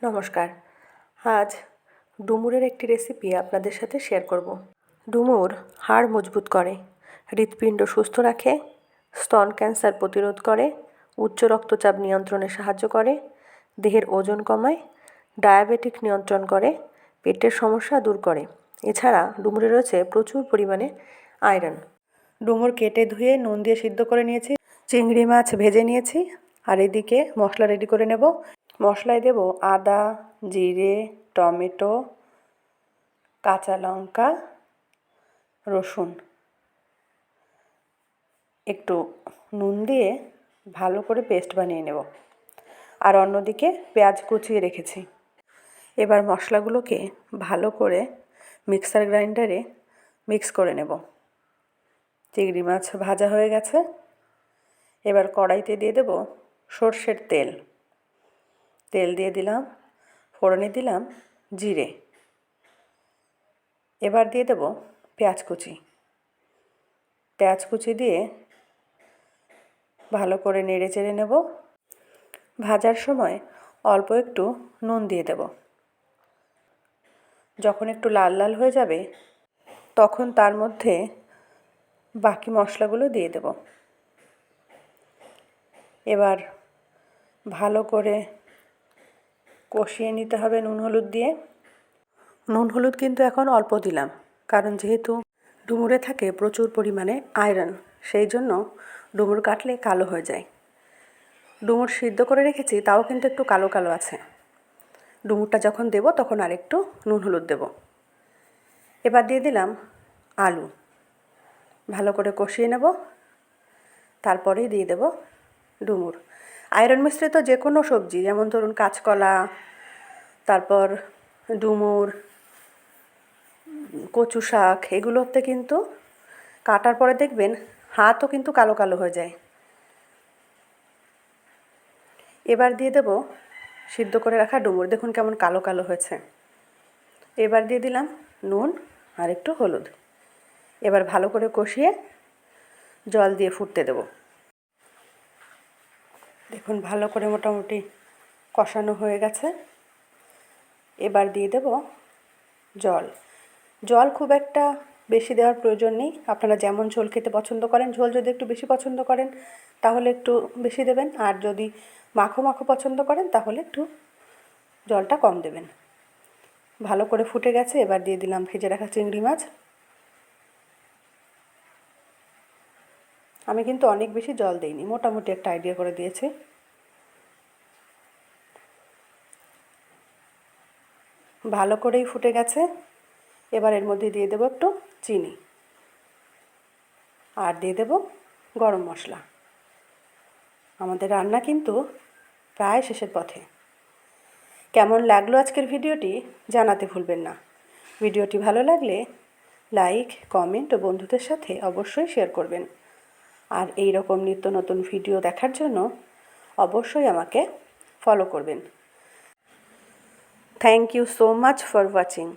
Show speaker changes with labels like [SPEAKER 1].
[SPEAKER 1] নমস্কার। আজ ডুমুরের একটি রেসিপি আপনাদের সাথে শেয়ার করব। ডুমুর হাড় মজবুত করে, হৃৎপিণ্ড সুস্থ রাখে, স্তন ক্যান্সার প্রতিরোধ করে, উচ্চ রক্তচাপ নিয়ন্ত্রণে সাহায্য করে, দেহের ওজন কমায়, ডায়াবেটিক নিয়ন্ত্রণ করে, পেটের সমস্যা দূর করে। এছাড়া ডুমুরে রয়েছে প্রচুর পরিমাণে আয়রন। ডুমুর কেটে ধুয়ে নুন দিয়ে সিদ্ধ করে নিয়েছি, চিংড়ি মাছ ভেজে নিয়েছি, আর এদিকে মশলা রেডি করে নেব। মশলায় দেব আদা, জিরে, টমেটো, কাঁচা লঙ্কা, রসুন। একটু নুন দিয়ে ভালো করে পেস্ট বানিয়ে নেব। আর অন্যদিকে পেঁয়াজ কুচিয়ে রেখেছি। এবার মশলাগুলোকে ভালো করে মিক্সার গ্রাইন্ডারে মিক্স করে নেব। চিংড়ি মাছ ভাজা হয়ে গেছে। এবার কড়াইতে দিয়ে দেব সর্ষের তেল। তেল দিয়ে দিলাম, ফোড়নে দিলাম জিরে। এবার দিয়ে দেব পেঁয়াজ কুচি। পেঁয়াজ কুচি দিয়ে ভালো করে নেড়ে চেড়ে নেব। ভাজার সময় অল্প একটু নুন দিয়ে দেব। যখন একটু লাল লাল হয়ে যাবে তখন তার মধ্যে বাকি মশলাগুলো দিয়ে দেব। এবার ভালো করে কষিয়ে নিতে হবে নুন হলুদ দিয়ে। নুন হলুদ কিন্তু এখন অল্প দিলাম, কারণ যেহেতু ডুমুরে থাকে প্রচুর পরিমাণে আয়রন, সেই জন্য ডুমুর কাটলে কালো হয়ে যায়। ডুমুর সিদ্ধ করে রেখেছি, তাও কিন্তু একটু কালো কালো আছে। ডুমুরটা যখন দেব তখন আরেকটু নুন হলুদ দেব। এবার দিয়ে দিলাম আলু। ভালো করে কষিয়ে নেব, তারপরেই দিয়ে দেব ডুমুর। আয়রন মিশ্রিত যে কোনো সবজি, যেমন ধরুন কাঁচকলা, তারপর ডুমুর, কচু শাক, এগুলোতে কিন্তু কাটার পরে দেখবেন হাতও কিন্তু কালো কালো হয়ে যায়। এবার দিয়ে দেব সিদ্ধ করে রাখা ডুমুর। দেখুন কেমন কালো কালো হয়েছে। এবার দিয়ে দিলাম নুন আর একটু হলুদ। এবার ভালো করে কষিয়ে জল দিয়ে ফুটতে দেব। দেখুন ভালো করে মোটামুটি কষানো হয়ে গেছে। এবার দিয়ে দেব জল। জল খুব একটা বেশি দেওয়ার প্রয়োজন নেই। আপনারা যেমন ঝোল খেতে পছন্দ করেন, ঝোল যদি একটু বেশি পছন্দ করেন তাহলে একটু বেশি দেবেন, আর যদি মাখো মাখো পছন্দ করেন তাহলে একটু জলটা কম দেবেন। ভালো করে ফুটে গেছে। এবার দিয়ে দিলাম ভেজে রাখা চিংড়ি মাছ। আমি কিন্তু অনেক বেশি জল দিইনি, মোটামুটি একটা আইডিয়া করে দিয়েছি। ভালো করেই ফুটে গেছে। এবার এর মধ্যে দিয়ে দেবো একটু চিনি, আর দিয়ে দেব গরম মশলা। আমাদের রান্না কিন্তু প্রায় শেষের পথে। কেমন লাগলো আজকের ভিডিওটি জানাতে ভুলবেন না। ভিডিওটি ভালো লাগলে লাইক, কমেন্ট ও বন্ধুদের সাথে অবশ্যই শেয়ার করবেন। আর এই রকম নিত্য নতুন ভিডিও দেখার জন্য অবশ্যই আমাকে ফলো করবেন। Thank you so much for watching.